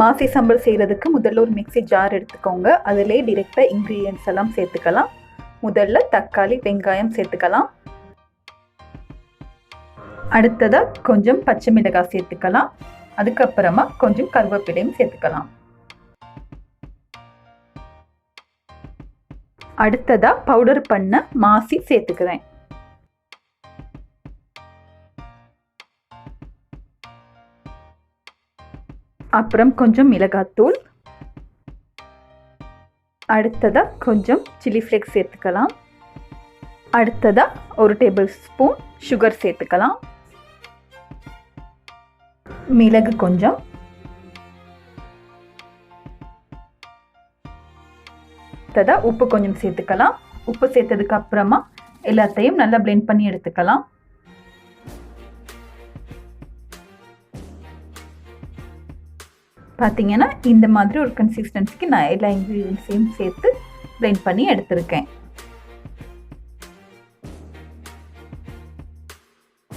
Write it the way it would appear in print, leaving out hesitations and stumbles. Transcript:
மாசி சம்பல் செய்கிறதுக்கு முதல்ல ஒரு மிக்ஸி ஜார் எடுத்துக்கோங்க. அதிலே டிரெக்டாக இன்க்ரீடியன்ட்ஸ் எல்லாம் சேர்த்துக்கலாம். முதல்ல தக்காளி, வெங்காயம் சேர்த்துக்கலாம். அடுத்ததாக கொஞ்சம் பச்சை மிளகாய் சேர்த்துக்கலாம். அதுக்கப்புறமா கொஞ்சம் கருவேப்பிலையும் சேர்த்துக்கலாம். அடுத்ததாக பவுடர் பண்ண மாசி சேர்த்துக்கிறேன். அப்புறம் கொஞ்சம் மிளகாத்தூள். அடுத்ததாக கொஞ்சம் சில்லி ஃப்ளேக்ஸ் சேர்த்துக்கலாம். அடுத்ததாக 1 டேபிள் ஸ்பூன் சுகர் சேர்த்துக்கலாம். மிளகு கொஞ்சம். அடுத்ததாக உப்பு கொஞ்சம் சேர்த்துக்கலாம். உப்பு சேர்த்ததுக்கு அப்புறமா எல்லாத்தையும் நல்லா பிளெண்ட் பண்ணி எடுத்துக்கலாம். பார்த்தீங்கன்னா இந்த மாதிரி ஒரு கன்சிஸ்டன்சிக்கு நான் எல்லா இன்க்ரீடியன்ட்ஸையும் சேர்த்து பிளெண்ட் பண்ணி எடுத்திருக்கேன்.